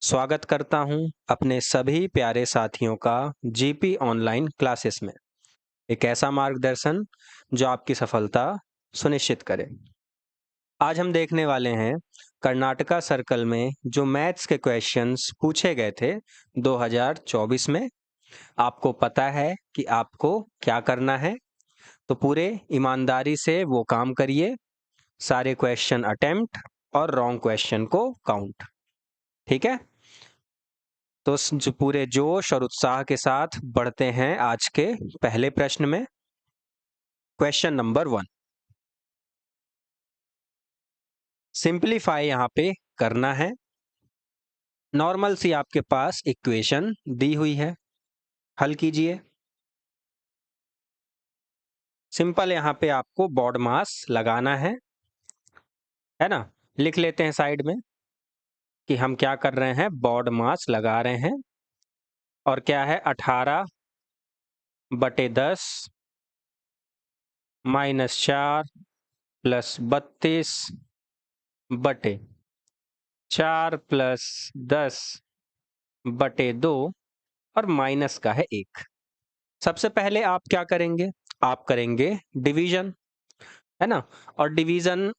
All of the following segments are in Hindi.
स्वागत करता हूं अपने सभी प्यारे साथियों का जीपी ऑनलाइन क्लासेस में। एक ऐसा मार्गदर्शन जो आपकी सफलता सुनिश्चित करे। आज हम देखने वाले हैं कर्नाटका सर्कल में जो मैथ्स के क्वेश्चंस पूछे गए थे 2024 में। आपको पता है कि आपको क्या करना है, तो पूरे ईमानदारी से वो काम करिए। सारे क्वेश्चन अटेम्प्ट और रॉन्ग क्वेश्चन को काउंट। ठीक है, तो जो पूरे जोश और उत्साह के साथ बढ़ते हैं आज के पहले प्रश्न में। क्वेश्चन नंबर 1, सिंपलीफाई यहाँ पे करना है। नॉर्मल सी आपके पास इक्वेशन दी हुई है, हल कीजिए। सिंपल यहाँ पे आपको बॉड मास लगाना है ना। लिख लेते हैं साइड में कि हम क्या कर रहे हैं, बॉड मास लगा रहे हैं। और क्या है, 18/10 -4 + 32/4 + 10/2 और माइनस का है 1। सबसे पहले आप क्या करेंगे, आप करेंगे डिवीजन, है ना। और डिवीजन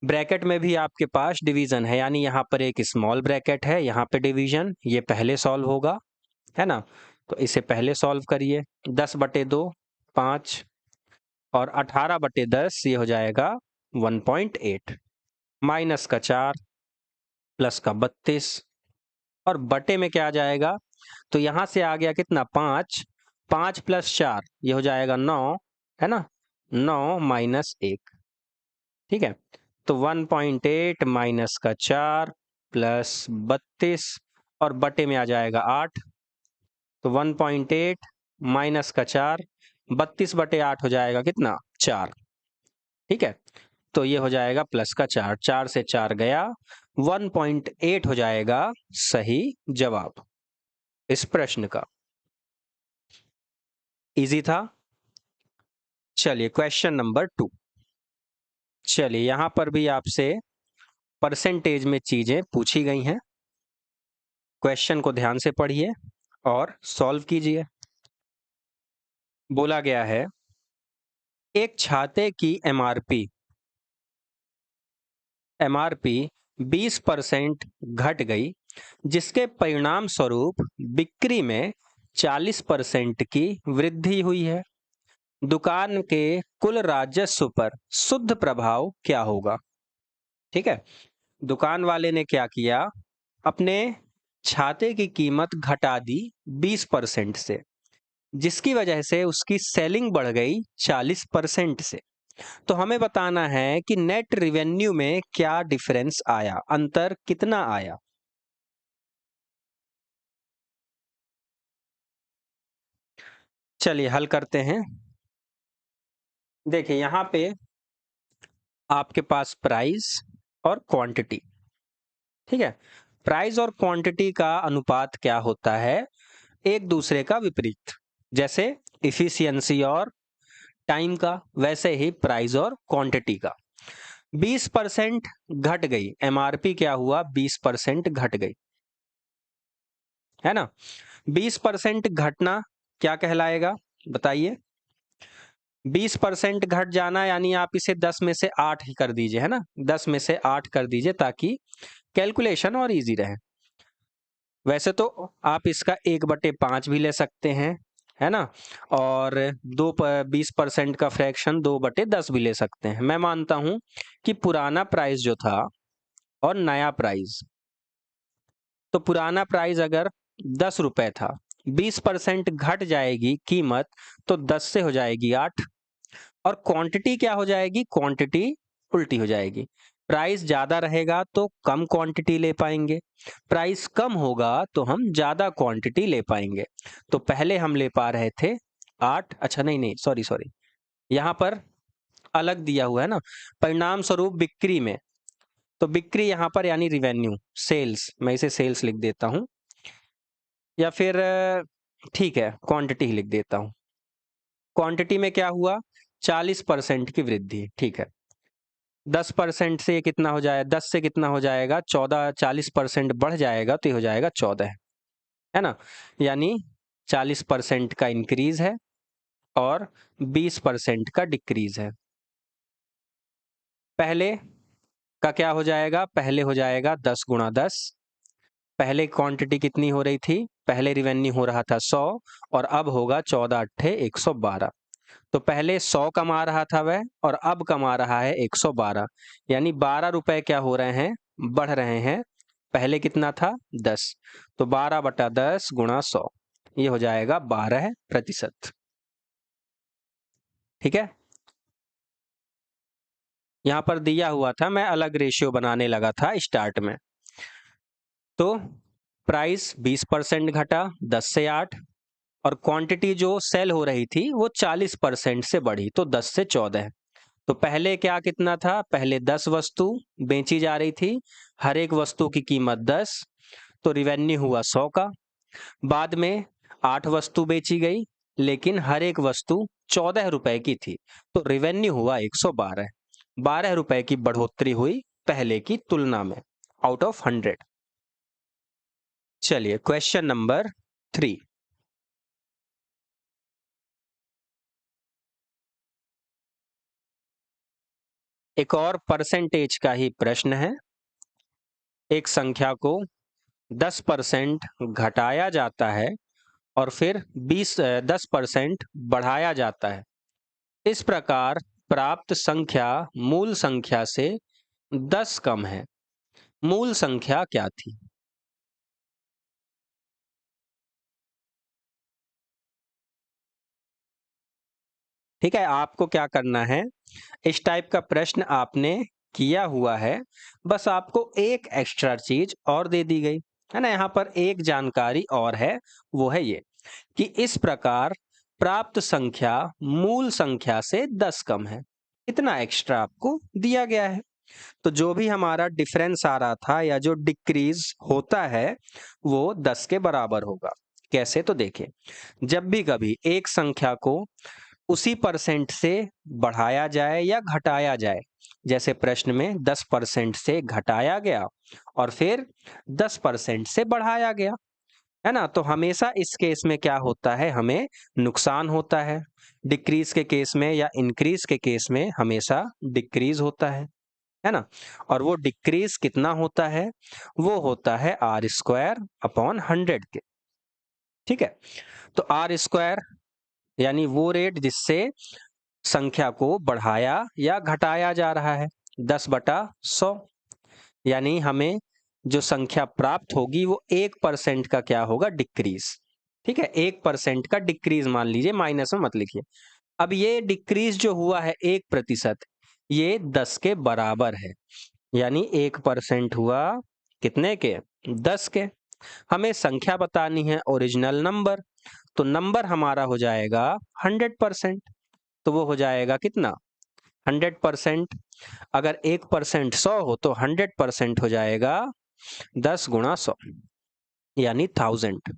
ब्रैकेट में भी आपके पास डिवीजन है, यानी यहाँ पर एक स्मॉल ब्रैकेट है, यहाँ पे डिवीजन, ये पहले सॉल्व होगा, है ना। तो इसे पहले सॉल्व करिए। 10/2 5 और 18/10 ये हो जाएगा 1.8, माइनस का 4 प्लस का 32 और बटे में क्या आ जाएगा, तो यहां से आ गया कितना, 5, 5 + 4 ये हो जाएगा 9, है ना। 9 माइनस 1, ठीक है। तो 1.8 माइनस का 4 प्लस 32 और बटे में आ जाएगा 8। तो 1.8 माइनस का 4, 32/8 हो जाएगा कितना, 4, ठीक है। तो ये हो जाएगा प्लस का 4, 4 से 4 गया, 1.8 हो जाएगा सही जवाब इस प्रश्न का। इजी था। चलिए क्वेश्चन नंबर 2। चलिए यहां पर भी आपसे परसेंटेज में चीजें पूछी गई हैं। क्वेश्चन को ध्यान से पढ़िए और सॉल्व कीजिए। बोला गया है, एक छाते की एमआरपी 20% घट गई, जिसके परिणाम स्वरूप बिक्री में 40% की वृद्धि हुई है। दुकान के कुल राजस्व पर शुद्ध प्रभाव क्या होगा। ठीक है, दुकान वाले ने क्या किया, अपने छाते की कीमत घटा दी 20% से, जिसकी वजह से उसकी सेलिंग बढ़ गई 40% से। तो हमें बताना है कि नेट रेवेन्यू में क्या डिफरेंस आया, अंतर कितना आया। चलिए हल करते हैं। देखिए यहां पे आपके पास प्राइस और क्वांटिटी, ठीक है। प्राइस और क्वांटिटी का अनुपात क्या होता है, एक दूसरे का विपरीत। जैसे इफिशियंसी और टाइम का, वैसे ही प्राइस और क्वांटिटी का। 20% घट गई, एमआरपी क्या हुआ, 20% घट गई, है ना। 20% घटना क्या कहलाएगा, बताइए। 20% घट जाना यानी आप इसे 10 में से 8 ही कर दीजिए, है ना। 10 में से 8 कर दीजिए ताकि कैलकुलेशन और इजी रहे। वैसे तो आप इसका 1/5 भी ले सकते हैं, है ना। और 20% का फ्रैक्शन 2/10 भी ले सकते हैं। मैं मानता हूं कि पुराना प्राइस जो था और नया प्राइस, तो पुराना प्राइस अगर 10 रुपए था, 20% घट जाएगी कीमत, तो 10 से हो जाएगी 8। और क्वांटिटी क्या हो जाएगी, क्वांटिटी उल्टी हो जाएगी। प्राइस ज्यादा रहेगा तो कम क्वांटिटी ले पाएंगे, प्राइस कम होगा तो हम ज्यादा क्वांटिटी ले पाएंगे। तो पहले हम ले पा रहे थे 8, अच्छा नहीं नहीं सॉरी सॉरी, यहाँ पर अलग दिया हुआ है ना, परिणाम स्वरूप बिक्री में। तो बिक्री यहाँ पर यानी रिवेन्यू, सेल्स, मैं इसे सेल्स लिख देता हूँ, या फिर ठीक है क्वांटिटी ही लिख देता हूँ। क्वांटिटी में क्या हुआ, 40% की वृद्धि, ठीक है। 10% से कितना हो जाए, 10 से कितना हो जाएगा 14, 40% बढ़ जाएगा तो ये हो जाएगा 14, है ना। यानी 40% का इंक्रीज है और 20% का डिक्रीज है। पहले का क्या हो जाएगा, पहले हो जाएगा 10 गुणा 10। पहले क्वांटिटी कितनी हो रही थी, पहले रिवेन्यू हो रहा था 100 और अब होगा 14 अट्ठे 112। तो पहले 100 कमा रहा था वह और अब कमा रहा है 112, यानी 12 रुपए क्या हो रहे हैं, बढ़ रहे हैं। पहले कितना था 10, तो 12/10 गुणा 100, ये हो जाएगा 12%। ठीक है, यहां पर दिया हुआ था, मैं अलग रेशियो बनाने लगा था स्टार्ट में। तो प्राइस 20% घटा 10 से 8 और क्वांटिटी जो सेल हो रही थी वो 40% से बढ़ी तो 10 से 14। तो पहले क्या कितना था, पहले 10 वस्तु बेची जा रही थी, हर एक वस्तु की कीमत 10, तो रिवेन्यू हुआ 100 का। बाद में 8 वस्तु बेची गई लेकिन हर एक वस्तु 14 रुपए की थी, तो रिवेन्यू हुआ 112, 12 रुपए की बढ़ोतरी हुई पहले की तुलना में, आउट ऑफ 100। चलिए क्वेश्चन नंबर 3। एक और परसेंटेज का ही प्रश्न है। एक संख्या को 10% घटाया जाता है और फिर 10% बढ़ाया जाता है। इस प्रकार प्राप्त संख्या मूल संख्या से 10 कम है। मूल संख्या क्या थी? ठीक है, आपको क्या करना है, इस टाइप का प्रश्न आपने किया हुआ है, बस आपको एक एक्स्ट्रा चीज और दे दी गई है ना। यहाँ पर एक जानकारी और है, वो है ये कि इस प्रकार प्राप्त संख्या मूल संख्या से 10 कम है। इतना एक्स्ट्रा आपको दिया गया है। तो जो भी हमारा डिफरेंस आ रहा था या जो डिक्रीज होता है वो 10 के बराबर होगा। कैसे, तो देखिए, जब भी कभी एक संख्या को उसी परसेंट से बढ़ाया जाए या घटाया जाए, जैसे प्रश्न में 10% से घटाया गया और फिर 10% से बढ़ाया गया, है ना, तो हमेशा इस केस में क्या होता है, हमें नुकसान होता है। डिक्रीज के केस में या इंक्रीज के केस में हमेशा डिक्रीज होता है ना। और वो डिक्रीज कितना होता है, वो होता है r² / 100 के। ठीक है, तो r² यानी वो रेट जिससे संख्या को बढ़ाया या घटाया जा रहा है, 10/100, यानी हमें जो संख्या प्राप्त होगी वो 1% का क्या होगा, डिक्रीज। ठीक है, 1% का डिक्रीज मान लीजिए, माइनस में मत लिखिए। अब ये डिक्रीज जो हुआ है 1%, ये 10 के बराबर है, यानी 1% हुआ कितने के, 10 के। हमें संख्या बतानी है ओरिजिनल नंबर, तो नंबर हमारा हो जाएगा 100%, तो वो हो जाएगा कितना, 100%। अगर 1% 100 हो तो 100% हो जाएगा 10 गुणा 100, यानी 1000।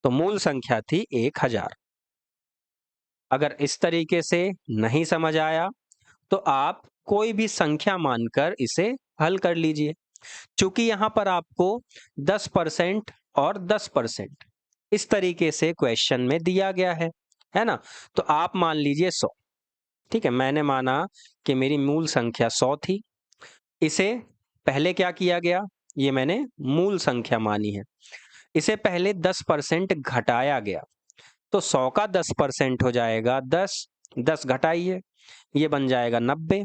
तो मूल संख्या थी 1000। अगर इस तरीके से नहीं समझ आया तो आप कोई भी संख्या मानकर इसे हल कर लीजिए। चूंकि यहां पर आपको 10% और 10% इस तरीके से क्वेश्चन में दिया गया है ना, तो आप मान लीजिए 100। ठीक है, मैंने माना कि मेरी मूल संख्या 100 थी। इसे पहले क्या किया गया, ये मैंने मूल संख्या मानी है, इसे पहले 10% घटाया गया, तो 100 का 10% हो जाएगा 10, 10 घटाइए, ये बन जाएगा 90।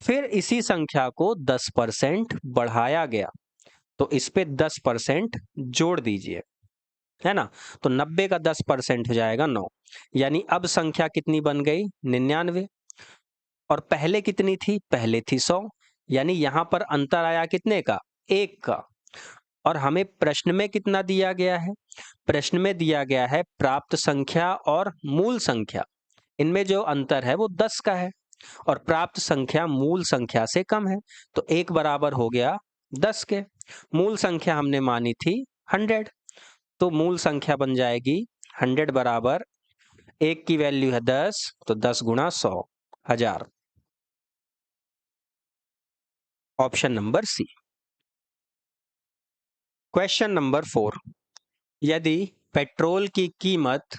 फिर इसी संख्या को 10% बढ़ाया गया, तो इस पे 10% जोड़ दीजिए, है ना, तो 90 का 10% हो जाएगा 9, यानी अब संख्या कितनी बन गई, 99। और पहले कितनी थी, पहले थी 100, यानी यहां पर अंतर आया कितने का, 1 का। और हमें प्रश्न में कितना दिया गया है, प्रश्न में दिया गया है प्राप्त संख्या और मूल संख्या, इनमें जो अंतर है वो 10 का है और प्राप्त संख्या मूल संख्या से कम है, तो 1 बराबर हो गया 10 के। मूल संख्या हमने मानी थी 100, तो मूल संख्या बन जाएगी 100 बराबर 1 की वैल्यू है 10, तो 10 गुणा 100, 1000। Option number C. Question number 4, यदि पेट्रोल की कीमत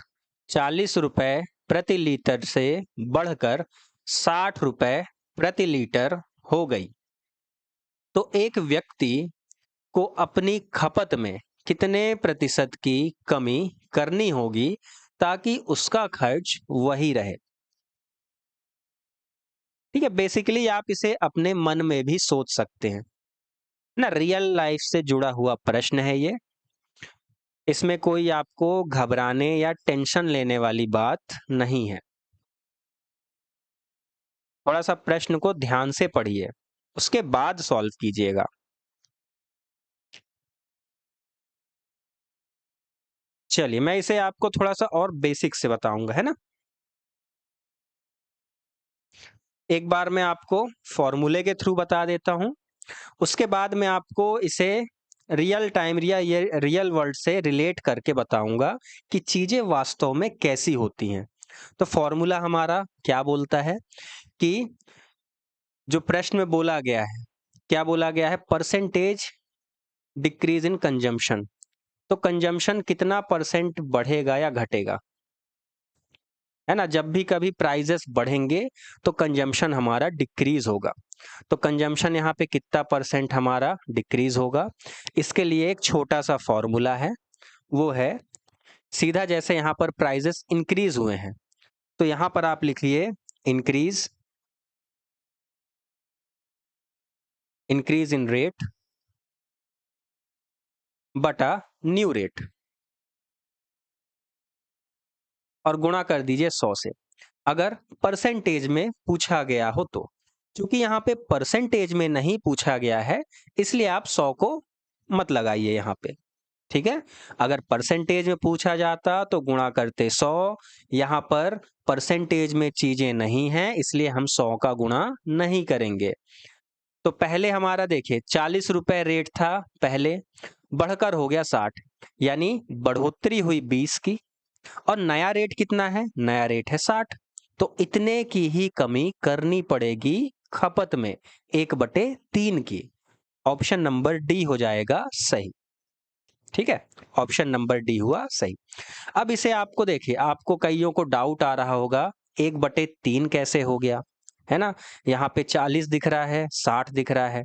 40 रुपए प्रति लीटर से बढ़कर 60 रुपए प्रति लीटर हो गई, तो एक व्यक्ति को अपनी खपत में कितने प्रतिशत की कमी करनी होगी ताकि उसका खर्च वही रहे। ठीक है, बेसिकली आप इसे अपने मन में भी सोच सकते हैं ना, रियल लाइफ से जुड़ा हुआ प्रश्न है ये। इसमें कोई आपको घबराने या टेंशन लेने वाली बात नहीं है। थोड़ा सा प्रश्न को ध्यान से पढ़िए, उसके बाद सॉल्व कीजिएगा। चलिए मैं इसे आपको थोड़ा सा और बेसिक से बताऊंगा, है ना। एक बार मैं आपको फॉर्मूले के थ्रू बता देता हूं, उसके बाद मैं आपको इसे रियल टाइम या रियल वर्ल्ड से रिलेट करके बताऊंगा कि चीजें वास्तव में कैसी होती हैं। तो फॉर्मूला हमारा क्या बोलता है कि जो प्रश्न में बोला गया है, क्या बोला गया है, परसेंटेज डिक्रीज इन कंजम्पशन। तो कंजम्पशन कितना परसेंट बढ़ेगा या घटेगा, है ना। जब भी कभी प्राइजेस बढ़ेंगे तो कंजम्पशन हमारा डिक्रीज होगा। तो कंजम्पशन यहाँ पे कितना परसेंट हमारा डिक्रीज होगा, इसके लिए एक छोटा सा फॉर्मूला है, वो है सीधा जैसे यहाँ पर प्राइजेस इंक्रीज हुए हैं तो यहाँ पर आप लिखिए इंक्रीज इंक्रीज इन रेट बटा न्यू रेट और गुणा कर दीजिए 100 से। अगर परसेंटेज में पूछा गया हो तो, क्योंकि यहाँ पे परसेंटेज में नहीं पूछा गया है इसलिए आप 100 को मत लगाइए यहाँ पे। ठीक है, अगर परसेंटेज में पूछा जाता तो गुणा करते 100, यहाँ पर परसेंटेज में चीजें नहीं हैं इसलिए हम 100 का गुणा नहीं करेंगे। तो पहले हमारा देखिए 40 रुपए रेट था पहले, बढ़कर हो गया 60, यानी बढ़ोतरी हुई 20 की। और नया रेट कितना है, नया रेट है 60, तो इतने की ही कमी करनी पड़ेगी खपत में, 1/3 की। ऑप्शन नंबर डी हो जाएगा सही। ठीक है, ऑप्शन नंबर डी हुआ सही। अब इसे आपको देखिए, आपको कईयों को डाउट आ रहा होगा 1/3 कैसे हो गया, है ना। यहाँ पे 40 दिख रहा है, 60 दिख रहा है,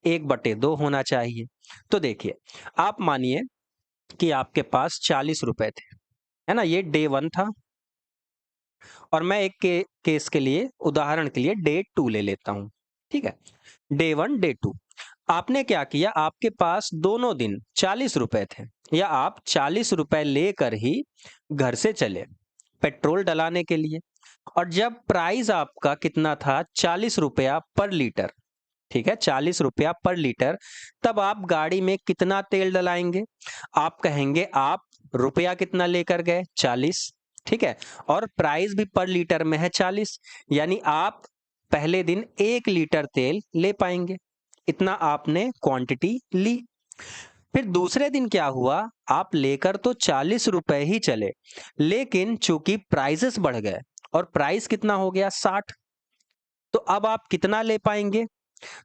1/2 होना चाहिए। तो देखिए, आप मानिए कि आपके पास 40 रुपए थे, है ना, ये डे 1 था। और मैं एक केस के लिए, उदाहरण के लिए डे 2 ले लेता हूं। ठीक है, डे 1 डे 2, आपने क्या किया, आपके पास दोनों दिन 40 रुपए थे, या आप 40 रुपए लेकर ही घर से चले पेट्रोल डलाने के लिए। और जब प्राइस आपका कितना था, 40 रुपया पर लीटर, ठीक है, 40 रुपया पर लीटर, तब आप गाड़ी में कितना तेल डलाएंगे। आप कहेंगे आप रुपया कितना लेकर गए, 40, ठीक है, और प्राइस भी पर लीटर में है 40, यानी आप पहले दिन 1 लीटर तेल ले पाएंगे, इतना आपने क्वांटिटी ली। फिर दूसरे दिन क्या हुआ, आप लेकर तो 40 रुपए ही चले, लेकिन चूंकि प्राइसेस बढ़ गए और प्राइस कितना हो गया 60, तो अब आप कितना ले पाएंगे,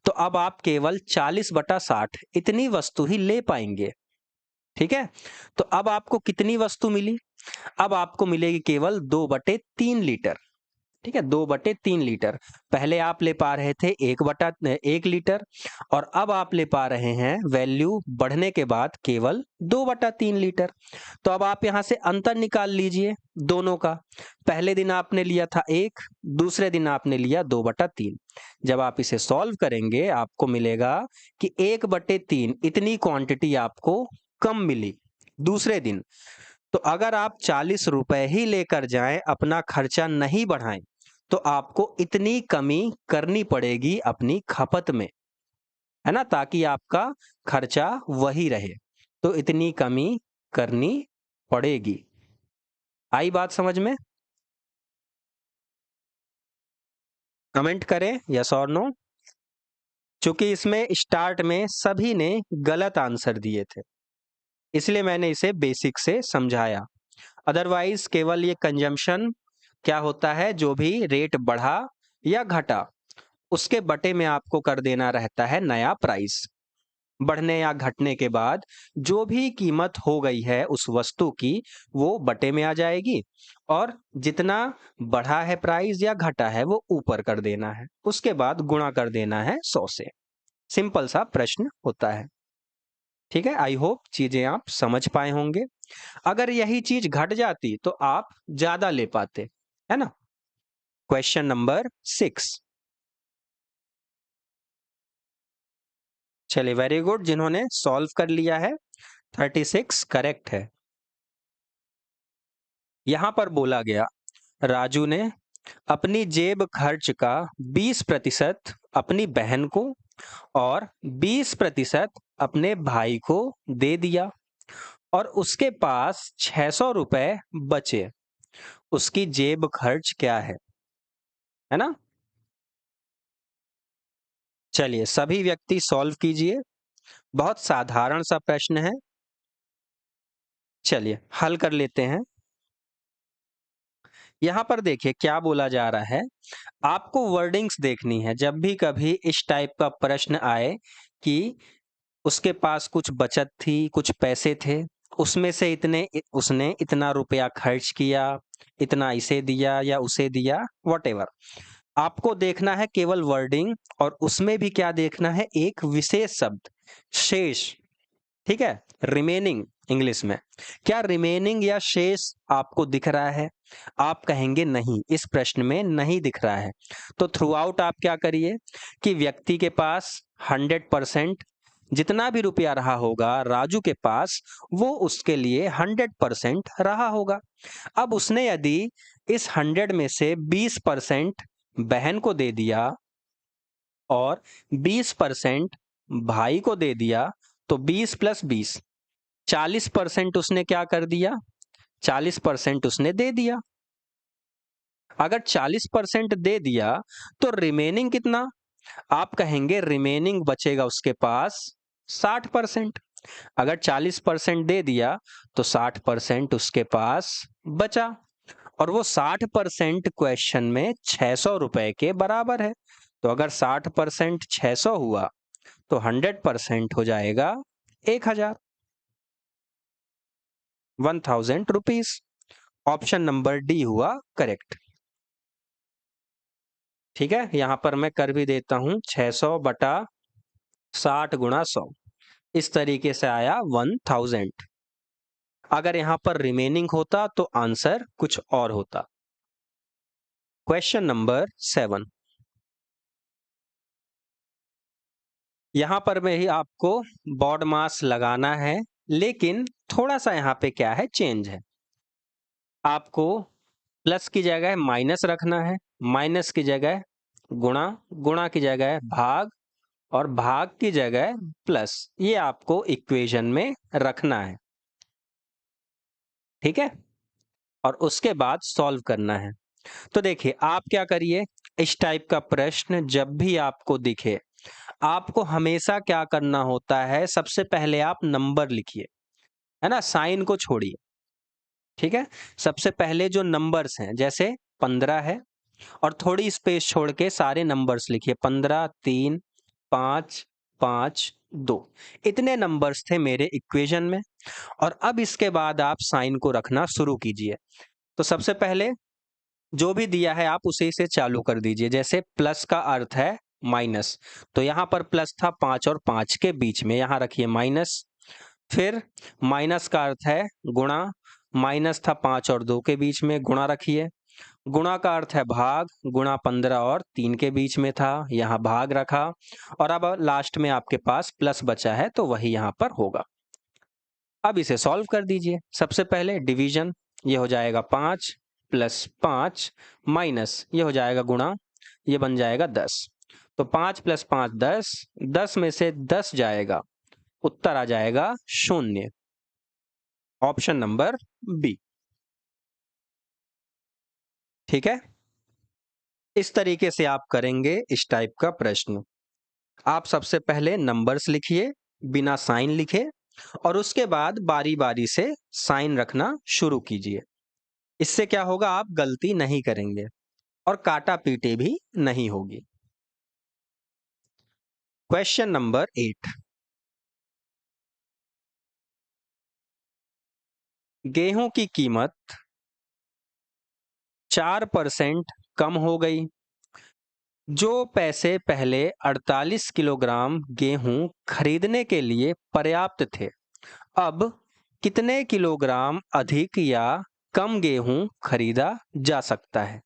तो अब आप केवल 40/60 इतनी वस्तु ही ले पाएंगे। ठीक है, तो अब आपको कितनी वस्तु मिली, अब आपको मिलेगी केवल 2/3 लीटर। ठीक है, 2/3 लीटर। पहले आप ले पा रहे थे 1/1 लीटर, और अब आप ले पा रहे हैं वैल्यू बढ़ने के बाद केवल 2/3 लीटर। तो अब आप यहां से अंतर निकाल लीजिए दोनों का। पहले दिन आपने लिया था 1, दूसरे दिन आपने लिया 2/3। जब आप इसे सॉल्व करेंगे आपको मिलेगा कि 1/3 इतनी क्वांटिटी आपको कम मिली दूसरे दिन। तो अगर आप 40 रुपए ही लेकर जाएं, अपना खर्चा नहीं बढ़ाएं, तो आपको इतनी कमी करनी पड़ेगी अपनी खपत में, है ना, ताकि आपका खर्चा वही रहे। तो इतनी कमी करनी पड़ेगी। आई बात समझ में? कमेंट करें यस और नो। चूंकि इसमें स्टार्ट में सभी ने गलत आंसर दिए थे, इसलिए मैंने इसे बेसिक से समझाया। अदरवाइज केवल ये कंजम्पशन क्या होता है, जो भी रेट बढ़ा या घटा उसके बटे में आपको कर देना रहता है नया प्राइस। बढ़ने या घटने के बाद जो भी कीमत हो गई है उस वस्तु की, वो बटे में आ जाएगी, और जितना बढ़ा है प्राइस या घटा है वो ऊपर कर देना है, उसके बाद गुणा कर देना है 100 से। सिंपल सा प्रश्न होता है। ठीक है, आई होप चीजें आप समझ पाए होंगे। अगर यही चीज घट जाती तो आप ज्यादा ले पाते, है ना। Question number 6। चलिए, वेरी गुड, जिन्होंने सॉल्व कर लिया है 36 करेक्ट है। यहां पर बोला गया, राजू ने अपनी जेब खर्च का 20% अपनी बहन को और 20% अपने भाई को दे दिया, और उसके पास 600 रुपए बचे। उसकी जेब खर्च क्या है ना। चलिए, सभी व्यक्ति सॉल्व कीजिए। बहुत साधारण सा प्रश्न है। चलिए हल कर लेते हैं। यहां पर देखिए क्या बोला जा रहा है। आपको वर्डिंग्स देखनी है जब भी कभी इस टाइप का प्रश्न आए कि उसके पास कुछ बचत थी, कुछ पैसे थे, उसमें से उसने इतना रुपया खर्च किया, इतना इसे दिया या उसे दिया, वॉटेवर। आपको देखना है केवल वर्डिंग, और उसमें भी क्या देखना है, एक विशेष शब्द, शेष। ठीक है, रिमेनिंग इंग्लिश में। क्या रिमेनिंग या शेष आपको दिख रहा है? आप कहेंगे नहीं, इस प्रश्न में नहीं दिख रहा है। तो थ्रू आउट आप क्या करिए कि व्यक्ति के पास 100% जितना भी रुपया रहा होगा राजू के पास, वो उसके लिए 100% रहा होगा। अब उसने यदि इस 100 में से 20% बहन को दे दिया और 20% भाई को दे दिया, तो 20 + 20 40% उसने क्या कर दिया, 40% उसने दे दिया। अगर 40% दे दिया तो रिमेनिंग कितना? आप कहेंगे रिमेनिंग बचेगा उसके पास 60%। अगर 40% दे दिया तो 60% उसके पास बचा, और वो 60% क्वेश्चन में 600 रुपए के बराबर है। तो अगर 60% 600 हुआ तो 100% हो जाएगा 1000, 1000 रुपीज। ऑप्शन नंबर डी हुआ करेक्ट। ठीक है, यहां पर मैं कर भी देता हूं, 600 बटा 60 गुणा 100, इस तरीके से आया 1000। अगर यहां पर रिमेनिंग होता तो आंसर कुछ और होता। Question number 7। यहां पर में ही आपको बॉड मास लगाना है, लेकिन थोड़ा सा यहां पे क्या है, चेंज है। आपको प्लस की जगह माइनस रखना है, माइनस की जगह गुणा, गुणा की जगह भाग, और भाग की जगह प्लस। ये आपको इक्वेशन में रखना है। ठीक है, और उसके बाद सॉल्व करना है। तो देखिए आप क्या करिए, इस टाइप का प्रश्न जब भी आपको दिखे, आपको हमेशा क्या करना होता है, सबसे पहले आप नंबर लिखिए, है ना, साइन को छोड़िए। ठीक है, सबसे पहले जो नंबर्स हैं, जैसे 15 है, और थोड़ी स्पेस छोड़ के सारे नंबर्स लिखिए, 15, 3, 5, 5, 2। इतने नंबर्स थे मेरे इक्वेशन में। और अब इसके बाद आप साइन को रखना शुरू कीजिए। तो सबसे पहले जो भी दिया है आप उसी से चालू कर दीजिए। जैसे प्लस का अर्थ है माइनस, तो यहाँ पर प्लस था 5 और 5 के बीच में, यहाँ रखिए माइनस। फिर माइनस का अर्थ है गुणा, माइनस था 5 और 2 के बीच में, गुणा रखिए। गुणा का अर्थ है भाग, गुणा 15 और 3 के बीच में था, यहाँ भाग रखा। और अब लास्ट में आपके पास प्लस बचा है, तो वही यहाँ पर होगा। अब इसे सॉल्व कर दीजिए। सबसे पहले डिवीजन, ये हो जाएगा 5 + 5 माइनस, ये हो जाएगा गुणा, ये बन जाएगा 10। तो 5 + 5 10, 10 में से 10 जाएगा, उत्तर आ जाएगा 0। Option number B. ठीक है, इस तरीके से आप करेंगे इस टाइप का प्रश्न। आप सबसे पहले नंबर्स लिखिए बिना साइन लिखे, और उसके बाद बारी बारी से साइन रखना शुरू कीजिए। इससे क्या होगा, आप गलती नहीं करेंगे और काटा पीटी भी नहीं होगी। क्वेश्चन नंबर 8, गेहूं की कीमत 4% कम हो गई। जो पैसे पहले 48 किलोग्राम गेहूं खरीदने के लिए पर्याप्त थे, अब कितने किलोग्राम अधिक या कम गेहूं खरीदा जा सकता है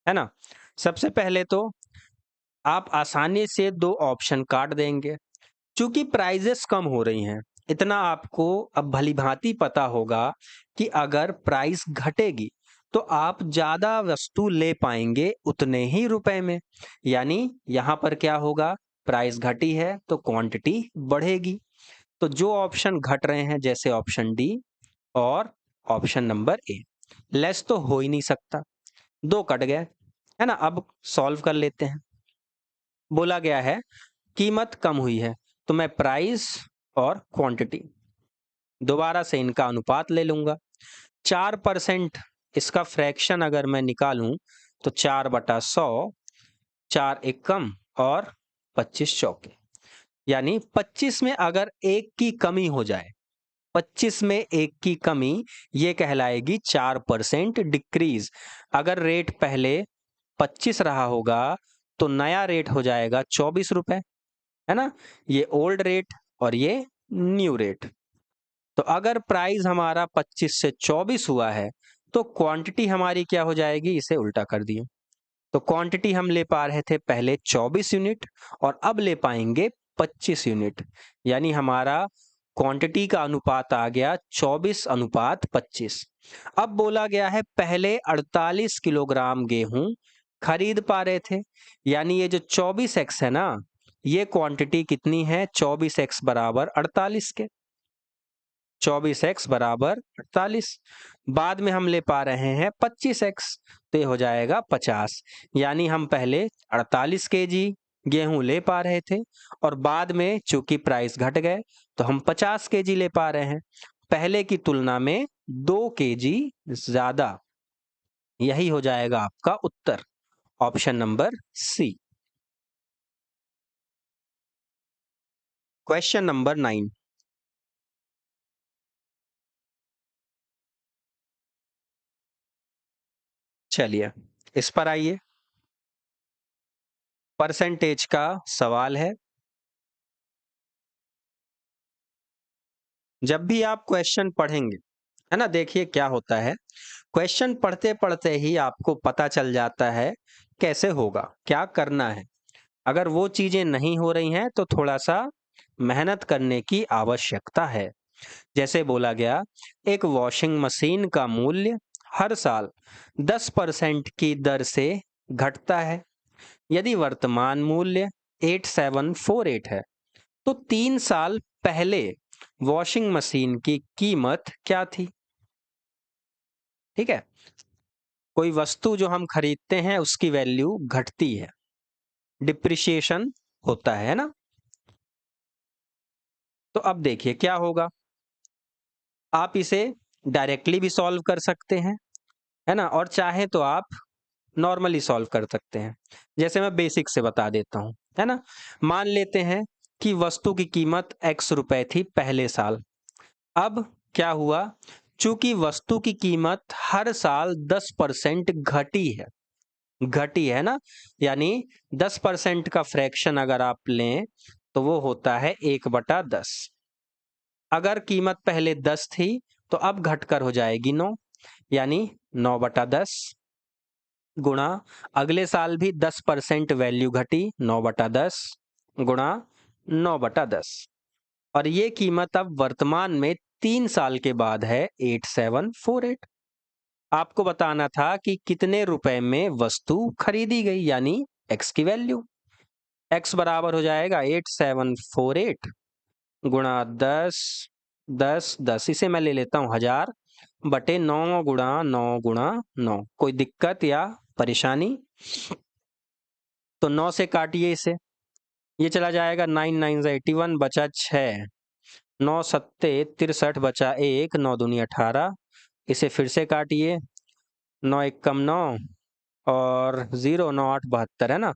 ना? सबसे पहले तो आप आसानी से दो ऑप्शन काट देंगे। चूंकि प्राइजेस कम हो रही हैं, इतना आपको अब भली भांति पता होगा कि अगर प्राइस घटेगी तो आप ज्यादा वस्तु ले पाएंगे उतने ही रुपए में। यानी यहां पर क्या होगा, प्राइस घटी है तो क्वांटिटी बढ़ेगी। तो जो ऑप्शन घट रहे हैं, जैसे ऑप्शन डी और ऑप्शन नंबर ए, लेस तो हो ही नहीं सकता। दो कट गए, है ना? अब सॉल्व कर लेते हैं। बोला गया है कीमत कम हुई है, तो मैं प्राइस और क्वांटिटी दोबारा से इनका अनुपात ले लूंगा। 4% इसका फ्रैक्शन अगर मैं निकालूं तो 4/100, 4 एक कम और 25 चौके, यानी 25 में अगर एक की कमी हो जाए, 25 में एक की कमी, ये कहलाएगी 4% डिक्रीज। अगर रेट पहले 25 रहा होगा तो नया रेट हो जाएगा 24 रुपए, है ना? ये ओल्ड रेट और ये न्यू रेट। तो अगर प्राइस हमारा 25 से 24 हुआ है तो क्वांटिटी हमारी क्या हो जाएगी, इसे उल्टा कर दिए। तो क्वांटिटी हम ले पा रहे थे पहले 24 यूनिट और अब ले पाएंगे 25 यूनिट, यानी हमारा क्वांटिटी का अनुपात आ गया 24:25। अब बोला गया है पहले 48 किलोग्राम गेहूं खरीद पा रहे थे, यानी ये जो 24x है ना, ये क्वांटिटी कितनी है, 24x बराबर 48 के, 24x बराबर 48। बाद में हम ले पा रहे हैं 25x, तो ये हो जाएगा 50। यानी हम पहले 48 केजी गेहूं ले पा रहे थे और बाद में चूंकि प्राइस घट गए तो हम 50 केजी ले पा रहे हैं, पहले की तुलना में 2 केजी ज्यादा। यही हो जाएगा आपका उत्तर, option number C. Question number 9, चलिए इस पर आइए। परसेंटेज का सवाल है। जब भी आप क्वेश्चन पढ़ेंगे, है ना, देखिए क्या होता है, क्वेश्चन पढ़ते पढ़ते ही आपको पता चल जाता है कैसे होगा, क्या करना है। अगर वो चीजें नहीं हो रही हैं तो थोड़ा सा मेहनत करने की आवश्यकता है। जैसे बोला गया, एक वॉशिंग मशीन का मूल्य हर साल 10% की दर से घटता है। यदि वर्तमान मूल्य 8748 है तो 3 साल पहले वॉशिंग मशीन की कीमत क्या थी? ठीक है, कोई वस्तु जो हम खरीदते हैं उसकी वैल्यू घटती है, डिप्रिसिएशन होता है ना? तो अब देखिए क्या होगा, आप इसे डायरेक्टली भी सॉल्व कर सकते हैं, है ना, और चाहे तो आप नॉर्मली सॉल्व कर सकते हैं। जैसे मैं बेसिक से बता देता हूं, है ना। मान लेते हैं कि वस्तु की कीमत x रुपए थी पहले साल। अब क्या हुआ, चूंकि वस्तु की कीमत हर साल 10% घटी है ना, यानी 10% का फ्रैक्शन अगर आप लें तो वो होता है 1/10। अगर कीमत पहले 10 थी तो अब घटकर हो जाएगी 9, यानी 9/10 गुणा अगले साल भी 10% वैल्यू घटी, 9/10 गुणा 9/10, और ये कीमत अब वर्तमान में 3 साल के बाद है 8748। आपको बताना था कि कितने रुपए में वस्तु खरीदी गई, यानी x की वैल्यू। x बराबर हो जाएगा 8748 गुणा 10, 10, 10, इसे मैं ले लेता हूं 1000 बटे 9 गुणा 9 गुणा 9। कोई दिक्कत या परेशानी? तो 9 से काटिए इसे, ये चला जाएगा 9 9 से 81 बचा 6, 9 सत्ते 63 बचा 1, 9 दूनी 18। इसे फिर से काटिए, 9 एक कम 9, और 0 9 8 72 है ना,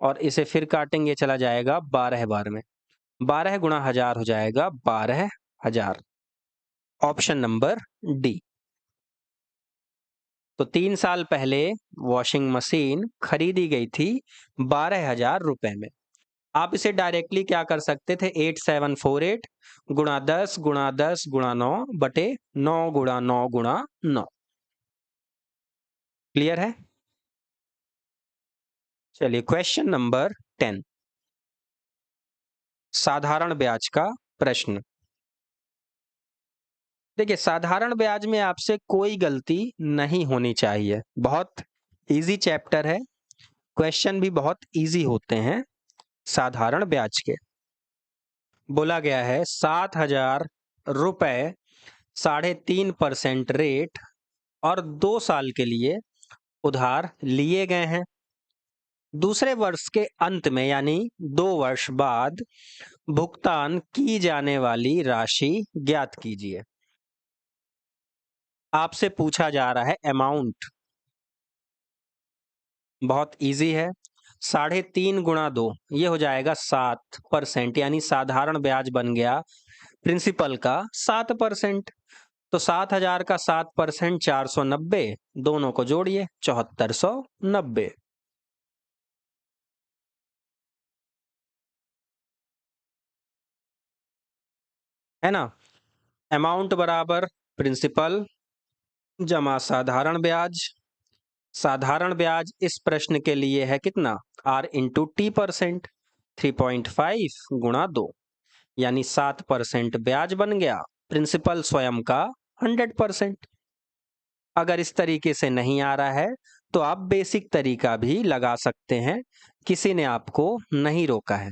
और इसे फिर काटेंगे, चला जाएगा 12 बार में। 12 गुणा 1000 हो जाएगा 12,000। Option number D. तो 3 साल पहले वॉशिंग मशीन खरीदी गई थी 12,000 रुपए में। आप इसे डायरेक्टली क्या कर सकते थे, 8748 गुणा 10 गुणा 10 गुणा 9 बटे 9 गुणा 9 गुणा 9। क्लियर है? चलिए क्वेश्चन नंबर 10, साधारण ब्याज का प्रश्न। देखिए, साधारण ब्याज में आपसे कोई गलती नहीं होनी चाहिए। बहुत इजी चैप्टर है, क्वेश्चन भी बहुत इजी होते हैं साधारण ब्याज के। बोला गया है 7,000 रुपए 3.5% रेट और 2 साल के लिए उधार लिए गए हैं। दूसरे वर्ष के अंत में यानी 2 वर्ष बाद भुगतान की जाने वाली राशि ज्ञात कीजिए। आपसे पूछा जा रहा है अमाउंट। बहुत इजी है, 3.5 गुणा 2 ये हो जाएगा 7%, यानी साधारण ब्याज बन गया प्रिंसिपल का 7%। तो 7,000 का 7% 490, दोनों को जोड़िए 7490। है ना? अमाउंट बराबर प्रिंसिपल जमा साधारण ब्याज। साधारण ब्याज इस प्रश्न के लिए है कितना, R इंटू T%। 3.5 गुणा 2 यानी 7% ब्याज बन गया प्रिंसिपल स्वयं का 100%। अगर इस तरीके से नहीं आ रहा है तो आप बेसिक तरीका भी लगा सकते हैं, किसी ने आपको नहीं रोका है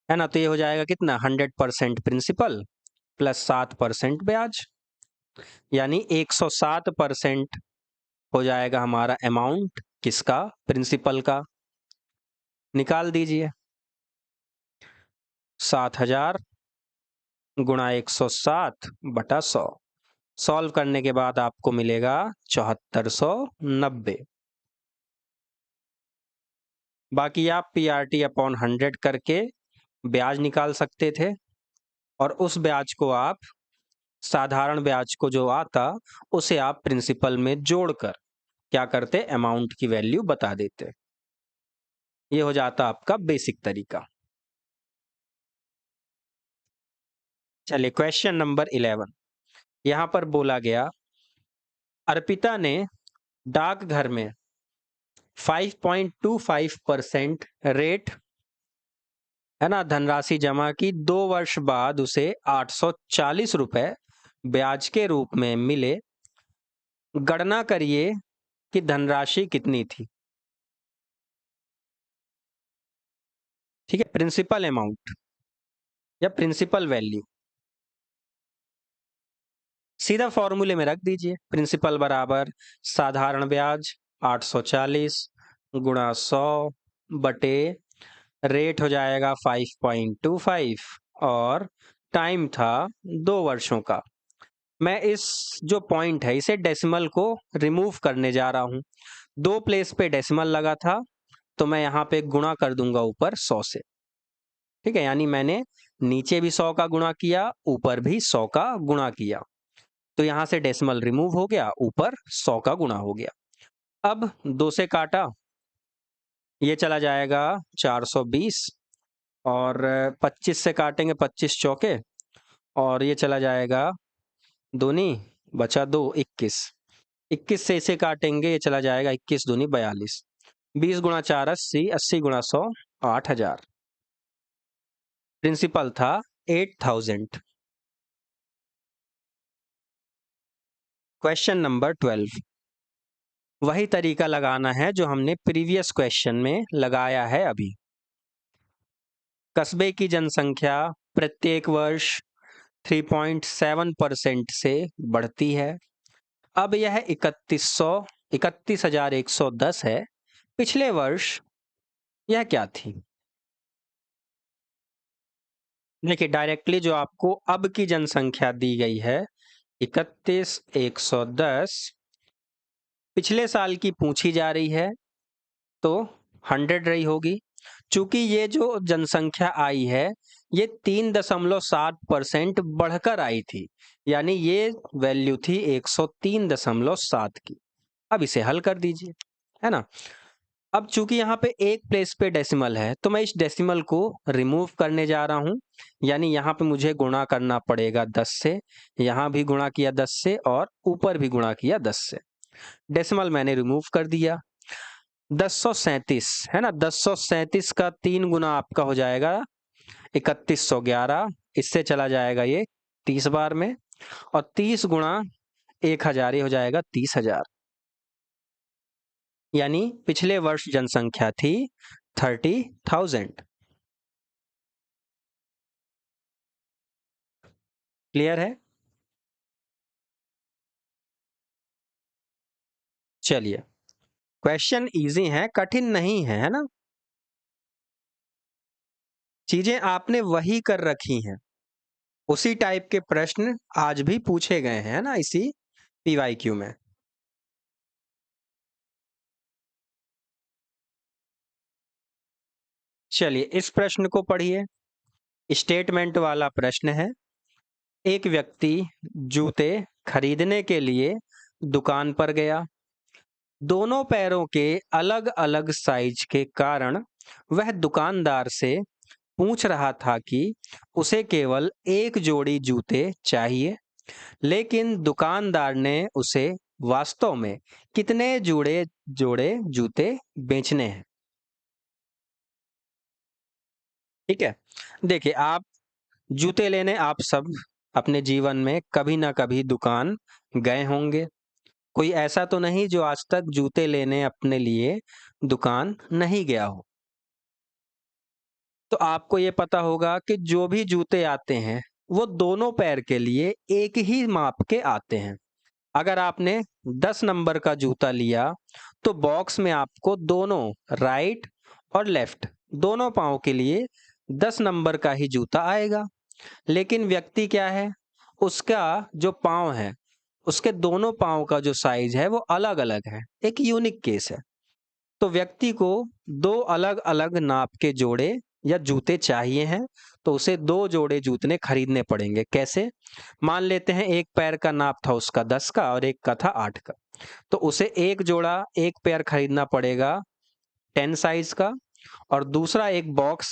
ना। तो ये हो जाएगा कितना, 100% प्रिंसिपल प्लस 7% ब्याज, यानी 107% हो जाएगा हमारा अमाउंट किसका, प्रिंसिपल का। निकाल दीजिए, 7,000 गुणा 107 बटा 100। सॉल्व करने के बाद आपको मिलेगा 7490। बाकी आप PRT अपॉन 100 करके ब्याज निकाल सकते थे, और उस ब्याज को आप साधारण ब्याज को जो आता उसे आप प्रिंसिपल में जोड़कर क्या करते, अमाउंट की वैल्यू बता देते। ये हो जाता आपका बेसिक तरीका। चलिए क्वेश्चन नंबर 11, यहां पर बोला गया अर्पिता ने डाकघर में 5.25% रेट है ना धनराशि जमा की। 2 वर्ष बाद उसे 840 रुपए ब्याज के रूप में मिले। गणना करिए कि धनराशि कितनी थी। ठीक है, प्रिंसिपल अमाउंट या प्रिंसिपल वैल्यू सीधा फॉर्मूले में रख दीजिए। प्रिंसिपल बराबर साधारण ब्याज 840 गुणा 100 बटे रेट हो जाएगा 5.25 और टाइम था 2 वर्षों का। मैं इस जो पॉइंट है इसे डेसिमल को रिमूव करने जा रहा हूं। 2 प्लेस पे डेसिमल लगा था तो मैं यहाँ पे गुणा कर दूंगा ऊपर 100 से। ठीक है, यानी मैंने नीचे भी 100 का गुणा किया, ऊपर भी 100 का गुणा किया, तो यहां से डेसिमल रिमूव हो गया, ऊपर 100 का गुणा हो गया। अब 2 से काटा, ये चला जाएगा 420, और 25 से काटेंगे 25 चौके, और ये चला जाएगा दूनी बचा 2 21। 21 से इसे काटेंगे, ये चला जाएगा 21 दूनी 42। 20 गुणा 4 80, 80 गुणा 100 8000। प्रिंसिपल था 8000। क्वेश्चन नंबर 12, वही तरीका लगाना है जो हमने प्रीवियस क्वेश्चन में लगाया है अभी। कस्बे की जनसंख्या प्रत्येक वर्ष 3.7% से बढ़ती है। अब यह 31,110 है। पिछले वर्ष यह क्या थी? देखिए, डायरेक्टली जो आपको अब की जनसंख्या दी गई है 31,110, पिछले साल की पूछी जा रही है तो 100 रही होगी। चूंकि ये जो जनसंख्या आई है ये 3.7% बढ़कर आई थी, यानी ये वैल्यू थी 103.7 की। अब इसे हल कर दीजिए, है ना। अब चूंकि यहाँ पे एक प्लेस पे डेसिमल है तो मैं इस डेसिमल को रिमूव करने जा रहा हूँ, यानी यहाँ पे मुझे गुणा करना पड़ेगा 10 से, यहाँ भी गुणा किया 10 से और ऊपर भी गुणा किया 10 से। डेसिमल मैंने रिमूव कर दिया। 1037 है ना, 1037 का 3 गुना आपका हो जाएगा 3111। इससे चला जाएगा ये 30 बार में, और 30 गुणा 1000 ही हो जाएगा 30,000। यानी पिछले वर्ष जनसंख्या थी 30,000। क्लियर है? चलिए, क्वेश्चन इजी है, कठिन नहीं है, है ना। चीजें आपने वही कर रखी हैं, उसी टाइप के प्रश्न आज भी पूछे गए हैं ना इसी पीवाईक्यू में। चलिए इस प्रश्न को पढ़िए। स्टेटमेंट वाला प्रश्न है। एक व्यक्ति जूते खरीदने के लिए दुकान पर गया। दोनों पैरों के अलग अलग साइज के कारण वह दुकानदार से पूछ रहा था कि उसे केवल एक जोड़ी जूते चाहिए, लेकिन दुकानदार ने उसे वास्तव में कितने जोड़े जोड़े जूते बेचने हैं। ठीक है, देखिए आप जूते लेने आप सब अपने जीवन में कभी ना कभी दुकान गए होंगे। कोई ऐसा तो नहीं जो आज तक जूते लेने अपने लिए दुकान नहीं गया हो। तो आपको ये पता होगा कि जो भी जूते आते हैं वो दोनों पैर के लिए एक ही माप के आते हैं। अगर आपने 10 नंबर का जूता लिया तो बॉक्स में आपको दोनों राइट और लेफ्ट दोनों पाँव के लिए 10 नंबर का ही जूता आएगा। लेकिन व्यक्ति क्या है, उसका जो पाँव है उसके दोनों पाँव का जो साइज है वो अलग अलग है, एक यूनिक केस है। तो व्यक्ति को दो अलग अलग नाप के जोड़े या जूते चाहिए हैं, तो उसे दो जोड़े जूते खरीदने पड़ेंगे। कैसे? मान लेते हैं एक पैर का नाप था उसका 10 का और एक का था 8 का, तो उसे एक जोड़ा एक पैर खरीदना पड़ेगा 10 साइज का, और दूसरा एक बॉक्स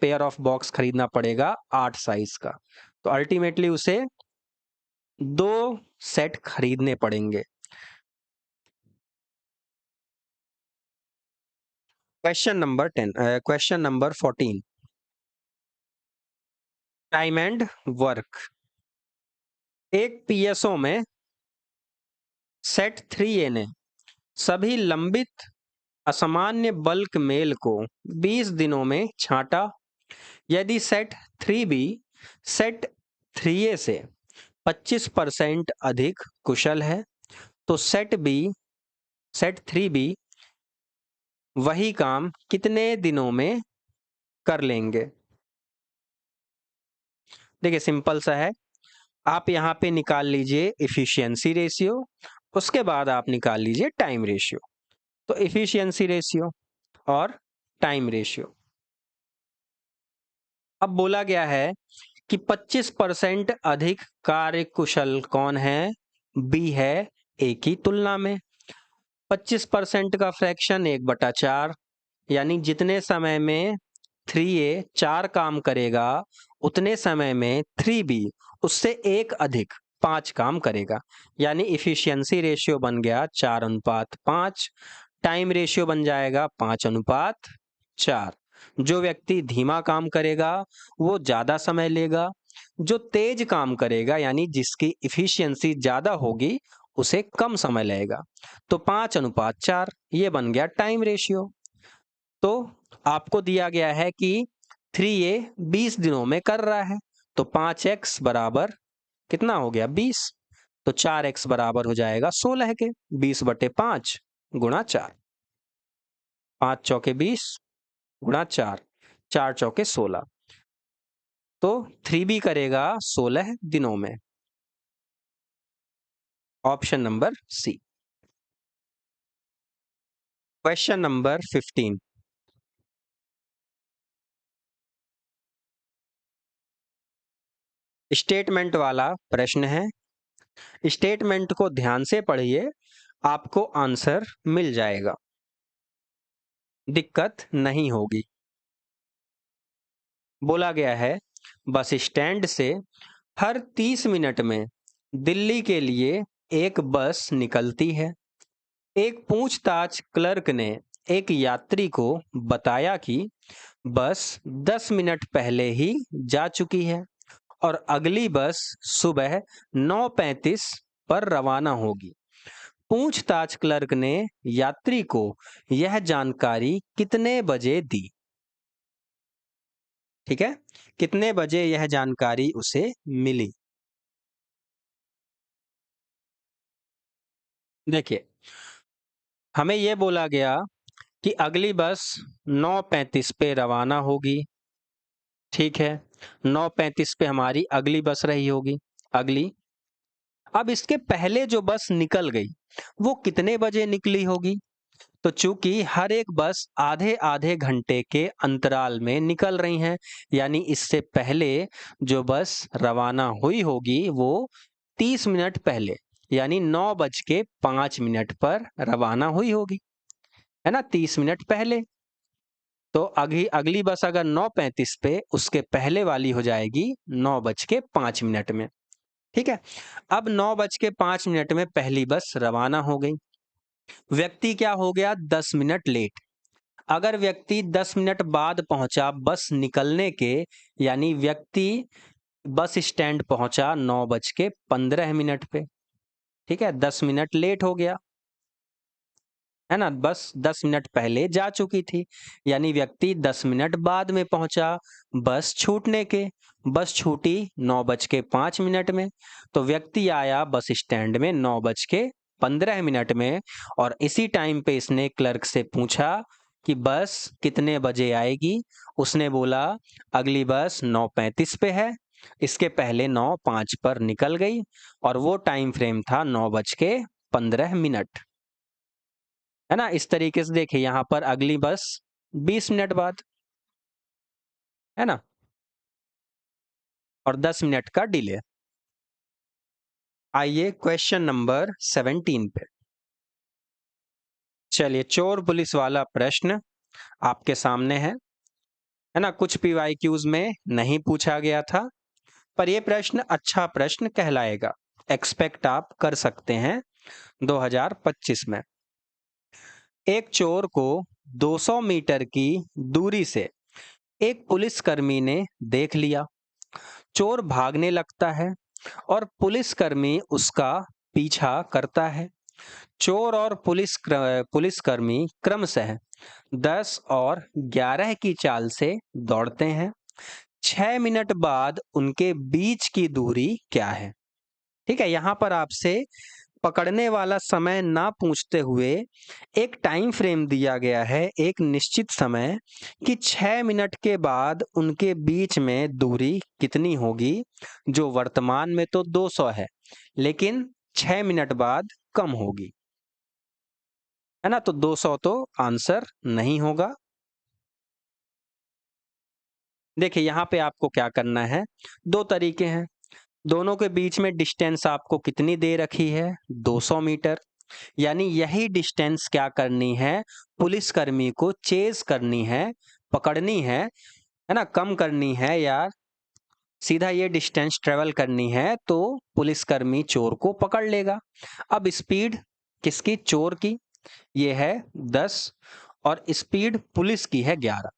पेयर ऑफ बॉक्स खरीदना पड़ेगा 8 साइज का। तो अल्टीमेटली उसे दो सेट खरीदने पड़ेंगे। Question number 14, time and work. एक पीएसओ में सेट 3A ने सभी लंबित असामान्य बल्क मेल को 20 दिनों में छांटा। यदि सेट 3B सेट 3A से 25% अधिक कुशल है तो सेट 3B वही काम कितने दिनों में कर लेंगे। देखिए सिंपल सा है, आप यहाँ पे निकाल लीजिए इफिशियंसी रेशियो, उसके बाद आप निकाल लीजिए टाइम रेशियो। तो इफिशियंसी रेशियो और टाइम रेशियो। अब बोला गया है कि 25% अधिक कार्य कुशल कौन है? बी है ए की तुलना में। 25% का फ्रैक्शन 1/4, यानी जितने समय में 3A 4 काम करेगा उतने समय में 3B उससे एक अधिक 5 काम करेगा। यानी इफिशियंसी रेशियो बन गया 4:5, टाइम रेशियो बन जाएगा 5:4। जो व्यक्ति धीमा काम करेगा वो ज्यादा समय लेगा, जो तेज काम करेगा यानी जिसकी इफिशियंसी ज्यादा होगी उसे कम समय लगेगा। तो 5:4 ये बन गया टाइम रेशियो। तो आपको दिया गया है कि 3A 20 दिनों में कर रहा है, तो 5x बराबर कितना हो गया 20, तो 4x बराबर हो जाएगा 16 के। 20/5 गुणा 4, 5 चौके 20 गुणा 4, 4 चौके 16। तो 3B करेगा 16 दिनों में। Option number C. Question number 15। Statement वाला प्रश्न है। स्टेटमेंट को ध्यान से पढ़िए, आपको आंसर मिल जाएगा, दिक्कत नहीं होगी। बोला गया है बस स्टैंड से हर 30 मिनट में दिल्ली के लिए एक बस निकलती है। एक पूछताछ क्लर्क ने एक यात्री को बताया कि बस 10 मिनट पहले ही जा चुकी है और अगली बस सुबह 9:35 पर रवाना होगी। पूछताछ क्लर्क ने यात्री को यह जानकारी कितने बजे दी? ठीक है, कितने बजे यह जानकारी उसे मिली? देखिए, हमें यह बोला गया कि अगली बस 9:35 पे रवाना होगी। ठीक है, 9:35 पे हमारी अगली बस रही होगी। अगली, अब इसके पहले जो बस निकल गई वो कितने बजे निकली होगी? तो चूंकि हर एक बस आधे आधे घंटे के अंतराल में निकल रही हैं, यानी इससे पहले जो बस रवाना हुई होगी वो 30 मिनट पहले, यानी 9:05 पर रवाना हुई होगी, है ना, 30 मिनट पहले। तो अगली बस अगर 9:35 पे, उसके पहले वाली हो जाएगी 9:05 में। ठीक है, अब 9:05 में पहली बस रवाना हो गई। व्यक्ति क्या हो गया? 10 मिनट लेट। अगर व्यक्ति 10 मिनट बाद पहुंचा बस निकलने के, यानी व्यक्ति बस स्टैंड पहुंचा 9:15 पे। ठीक है, 10 मिनट लेट हो गया, है ना, बस 10 मिनट पहले जा चुकी थी, यानी व्यक्ति 10 मिनट बाद में पहुंचा बस छूटने के। बस छूटी 9:05 में, तो व्यक्ति आया बस स्टैंड में 9:15 में, और इसी टाइम पे इसने क्लर्क से पूछा कि बस कितने बजे आएगी। उसने बोला अगली बस 9:35 पे है, इसके पहले 9:05 पर निकल गई, और वो टाइम फ्रेम था 9:15। है ना, इस तरीके से देखिए यहां पर अगली बस 20 मिनट बाद, है ना, और 10 मिनट का डिले। आइए क्वेश्चन नंबर 17 पे। चलिए, चोर पुलिस वाला प्रश्न आपके सामने है ना, कुछ पीवाईक्यूज में नहीं पूछा गया था, पर यह प्रश्न अच्छा प्रश्न कहलाएगा, एक्सपेक्ट आप कर सकते हैं 2025 में। एक चोर को 200 मीटर की दूरी से एक पुलिसकर्मी ने देख लिया। चोर भागने लगता है और पुलिसकर्मी उसका पीछा करता है। चोर और पुलिसकर्मी क्रमशः 10 और 11 की चाल से दौड़ते हैं। 6 मिनट बाद उनके बीच की दूरी क्या है? ठीक है, यहां पर आपसे पकड़ने वाला समय ना पूछते हुए एक टाइम फ्रेम दिया गया है, एक निश्चित समय, कि 6 मिनट के बाद उनके बीच में दूरी कितनी होगी, जो वर्तमान में तो 200 है, लेकिन 6 मिनट बाद कम होगी, है ना, तो 200 तो आंसर नहीं होगा। देखिए यहां पे आपको क्या करना है, दो तरीके हैं। दोनों के बीच में डिस्टेंस आपको कितनी दे रखी है? 200 मीटर, यानी यही डिस्टेंस क्या करनी है? पुलिसकर्मी को चेज करनी है, पकड़नी है ना, कम करनी है, या सीधा ये डिस्टेंस ट्रेवल करनी है, तो पुलिसकर्मी चोर को पकड़ लेगा। अब स्पीड किसकी? चोर की, ये है 10, और स्पीड पुलिस की है 11।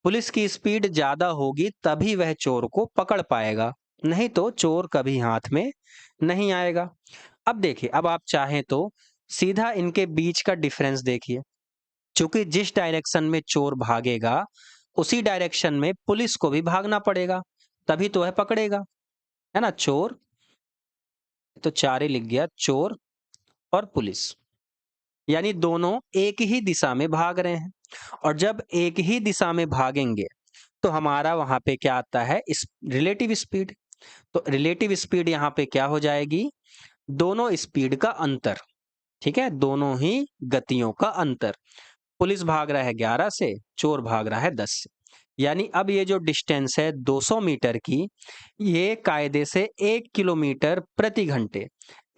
पुलिस की स्पीड ज्यादा होगी तभी वह चोर को पकड़ पाएगा, नहीं तो चोर कभी हाथ में नहीं आएगा। अब देखिए, अब आप चाहें तो सीधा इनके बीच का डिफरेंस देखिए। क्योंकि जिस डायरेक्शन में चोर भागेगा उसी डायरेक्शन में पुलिस को भी भागना पड़ेगा, तभी तो वह पकड़ेगा, है ना। चोर, तो चार ही लिख गया, चोर और पुलिस, यानी दोनों एक ही दिशा में भाग रहे हैं। और जब एक ही दिशा में भागेंगे तो हमारा वहां पे क्या आता है? इस रिलेटिव स्पीड। तो रिलेटिव स्पीड यहाँ पे क्या हो जाएगी? दोनों स्पीड का अंतर। ठीक है, दोनों ही गतियों का अंतर। पुलिस भाग रहा है 11 से, चोर भाग रहा है 10 से। यानी अब ये जो डिस्टेंस है 200 मीटर की, ये कायदे से 1 किलोमीटर प्रति घंटे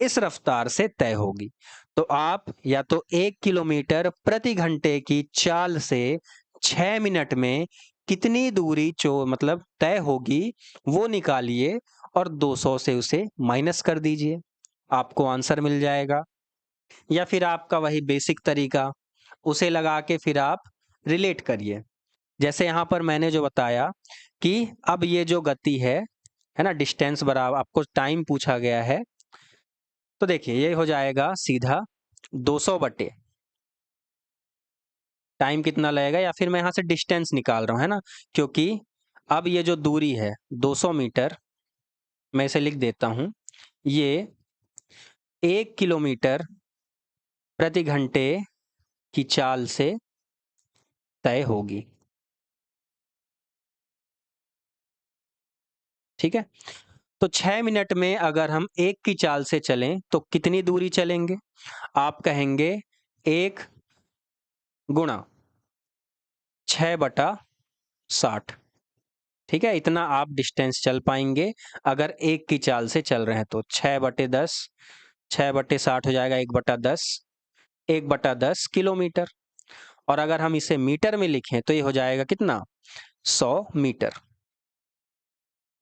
इस रफ्तार से तय होगी। तो आप या तो 1 किलोमीटर प्रति घंटे की चाल से 6 मिनट में कितनी दूरी मतलब तय होगी वो निकालिए और 200 से उसे माइनस कर दीजिए, आपको आंसर मिल जाएगा। या फिर आपका वही बेसिक तरीका, उसे लगा के फिर आप रिलेट करिए। जैसे यहाँ पर मैंने जो बताया कि अब ये जो गति है ना, डिस्टेंस बराबर आपको टाइम पूछा गया है, तो देखिए ये हो जाएगा सीधा 200 बटे टाइम कितना लगेगा, या फिर मैं यहाँ से डिस्टेंस निकाल रहा हूँ, है ना, क्योंकि अब ये जो दूरी है 200 मीटर, मैं इसे लिख देता हूँ, ये 1 किलोमीटर प्रति घंटे की चाल से तय होगी। ठीक है, तो 6 मिनट में अगर हम 1 की चाल से चलें तो कितनी दूरी चलेंगे? आप कहेंगे 1 गुणा 6/60। ठीक है, इतना आप डिस्टेंस चल पाएंगे अगर 1 की चाल से चल रहे हैं तो 6/10, 6/60 हो जाएगा 1/10, 1/10 किलोमीटर। और अगर हम इसे मीटर में लिखें तो ये हो जाएगा कितना? 100 मीटर,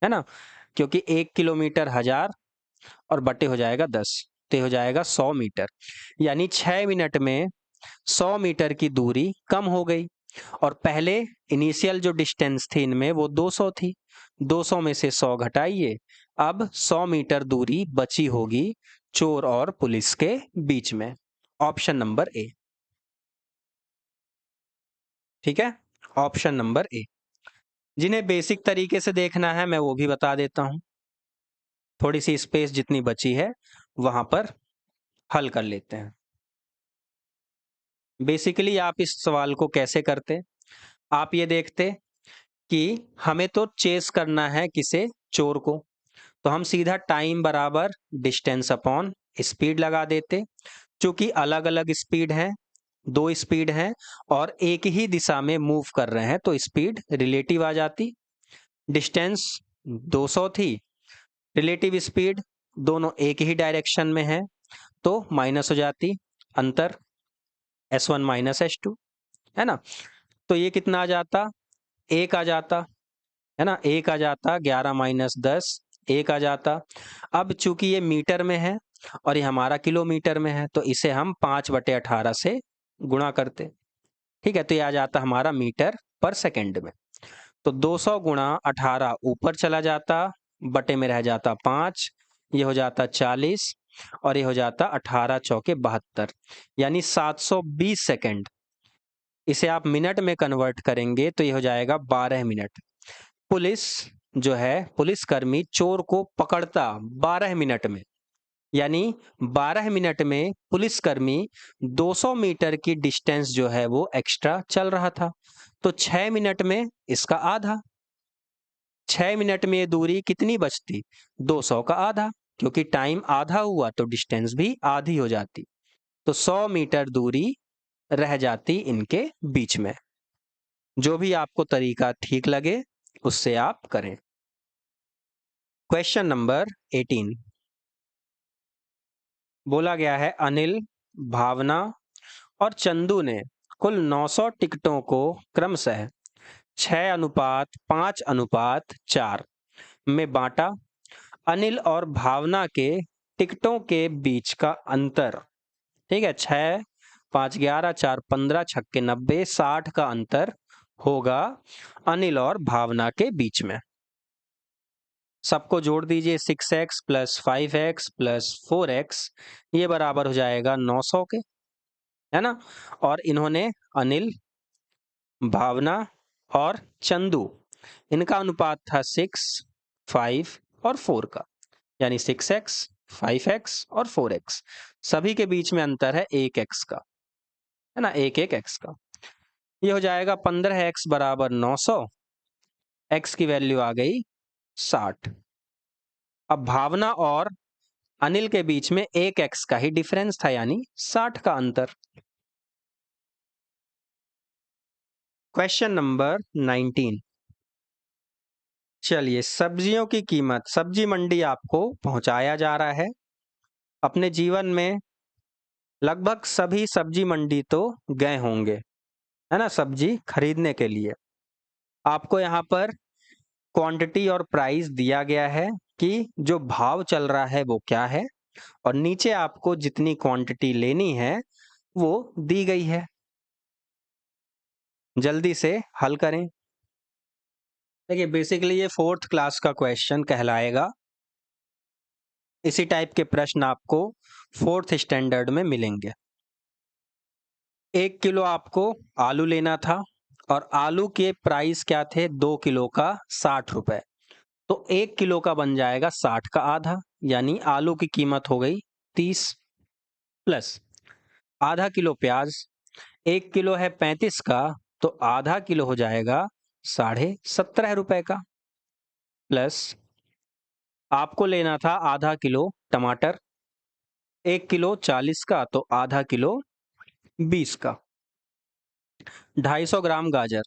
है ना, क्योंकि 1 किलोमीटर 1000 और बटे हो जाएगा 10, तो ये हो जाएगा 100 मीटर। यानी 6 मिनट में 100 मीटर की दूरी कम हो गई। और पहले इनिशियल जो डिस्टेंस थी इनमें वो 200 थी, 200 में से 100 घटाइए, अब 100 मीटर दूरी बची होगी चोर और पुलिस के बीच में। Option number A. ठीक है, ऑप्शन नंबर ए। जिन्हें बेसिक तरीके से देखना है मैं वो भी बता देता हूं, थोड़ी सी स्पेस जितनी बची है वहां पर हल कर लेते हैं। बेसिकली आप इस सवाल को कैसे करते, आप ये देखते कि हमें तो चेस करना है किसे? चोर को। तो हम सीधा टाइम बराबर डिस्टेंस अपॉन स्पीड लगा देते। चूंकि अलग अलग स्पीड है, दो स्पीड हैं और एक ही दिशा में मूव कर रहे हैं, तो स्पीड रिलेटिव आ जाती। डिस्टेंस 200 थी, रिलेटिव स्पीड दोनों एक ही डायरेक्शन में है, तो माइनस हो जाती अंतर, S1 माइनस S2, है ना। तो ये कितना आ जाता? एक आ जाता, है ना, एक आ जाता, 11 माइनस 10 एक आ जाता। अब चूंकि ये मीटर में है और ये हमारा किलोमीटर में है, तो इसे हम 5/18 से गुणा करते। ठीक है, तो ये आ जाता हमारा मीटर पर सेकंड में। तो 200 गुणा 18 ऊपर चला जाता, बटे में रह जाता 5, ये हो जाता 40 और ये हो जाता 18 चौके 72, यानी 720 सेकंड। इसे आप मिनट में कन्वर्ट करेंगे तो ये हो जाएगा 12 मिनट। पुलिस जो है, पुलिसकर्मी चोर को पकड़ता 12 मिनट में, यानी 12 मिनट में पुलिसकर्मी 200 मीटर की डिस्टेंस जो है वो एक्स्ट्रा चल रहा था। तो 6 मिनट में इसका आधा, 6 मिनट में ये दूरी कितनी बचती? 200 का आधा, क्योंकि टाइम आधा हुआ तो डिस्टेंस भी आधी हो जाती। तो 100 मीटर दूरी रह जाती इनके बीच में। जो भी आपको तरीका ठीक लगे उससे आप करें। क्वेश्चन नंबर 18 बोला गया है, अनिल, भावना और चंदू ने कुल 900 टिकटों को क्रमशः 6:5:4 में बांटा। अनिल और भावना के टिकटों के बीच का अंतर, ठीक है, 6, 5, 11, 4, 15, 6 90, 60 का अंतर होगा अनिल और भावना के बीच में। सबको जोड़ दीजिए, 6x plus 5x plus 4x, ये बराबर हो जाएगा 900 के, है ना। और इन्होंने अनिल, भावना और चंदू, इनका अनुपात था 6, 5 और 4 का, यानी 6x, 5x और 4x। सभी के बीच में अंतर है 1x का, है ना, एक x का। ये हो जाएगा 15x बराबर 900, x की वैल्यू आ गई 60। अब भावना और अनिल के बीच में 1 x का ही डिफरेंस था, यानी 60 का अंतर। Question number 19। चलिए, सब्जियों की कीमत, सब्जी मंडी आपको पहुंचाया जा रहा है। अपने जीवन में लगभग सभी सब्जी मंडी तो गए होंगे, है ना, सब्जी खरीदने के लिए। आपको यहाँ पर क्वांटिटी और प्राइस दिया गया है कि जो भाव चल रहा है वो क्या है, और नीचे आपको जितनी क्वांटिटी लेनी है वो दी गई है। जल्दी से हल करें। देखिए, बेसिकली ये 4th क्लास का क्वेश्चन कहलाएगा। इसी टाइप के प्रश्न आपको 4th स्टैंडर्ड में मिलेंगे। 1 किलो आपको आलू लेना था और आलू के प्राइस क्या थे, 2 किलो का 60 रुपए। तो 1 किलो का बन जाएगा 60 का आधा, यानी आलू की कीमत हो गई 30, प्लस आधा किलो प्याज। 1 किलो है 35 का, तो आधा किलो हो जाएगा 17.5 रुपए का, प्लस आपको लेना था आधा किलो टमाटर। 1 किलो 40 का, तो आधा किलो 20 का। 250 ग्राम गाजर,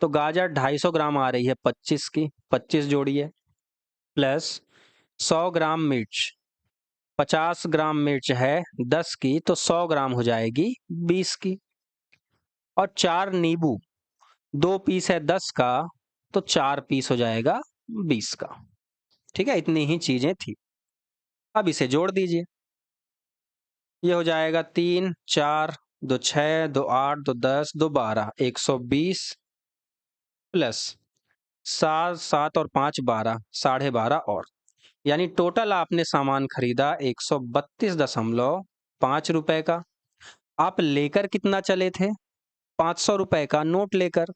तो गाजर 250 ग्राम आ रही है 25 की, 25 जोड़िए, प्लस 100 ग्राम मिर्च, 50 ग्राम मिर्च है 10 की, तो 100 ग्राम हो जाएगी 20 की। और 4 नींबू, 2 पीस है 10 का, तो 4 पीस हो जाएगा 20 का। ठीक है, इतनी ही चीजें थी। अब इसे जोड़ दीजिए। ये हो जाएगा 3, 4, 2 6, 2 8, 2 10, 2 12, 120, प्लस 7, 7 और 5 12, 12.5 और, यानी टोटल आपने सामान खरीदा 132.5 रुपए का। आप लेकर कितना चले थे, 500 रुपए का नोट लेकर।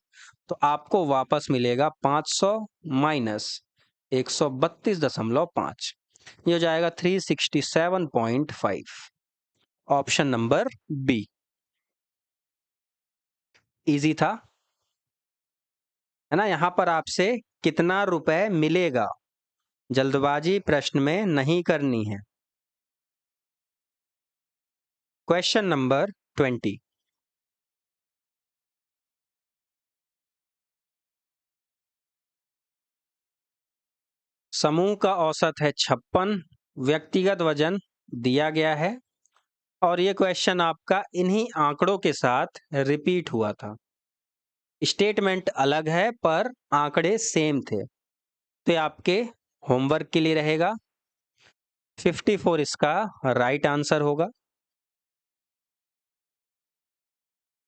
तो आपको वापस मिलेगा 500 माइनस 132.5, ये हो जाएगा 367.5। Option number B. इजी था, है ना। यहां पर आपसे कितना रुपए मिलेगा, जल्दबाजी प्रश्न में नहीं करनी है। Question number 20। समूह का औसत है 56, व्यक्तिगत वजन दिया गया है, और ये क्वेश्चन आपका इन्हीं आंकड़ों के साथ रिपीट हुआ था। स्टेटमेंट अलग है पर आंकड़े सेम थे, तो ये आपके होमवर्क के लिए रहेगा। 54 इसका राइट आंसर होगा।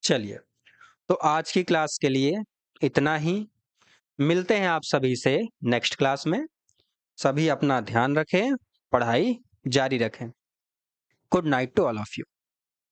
चलिए, तो आज की क्लास के लिए इतना ही। मिलते हैं आप सभी से नेक्स्ट क्लास में। सभी अपना ध्यान रखें, पढ़ाई जारी रखें। Good night to all of you.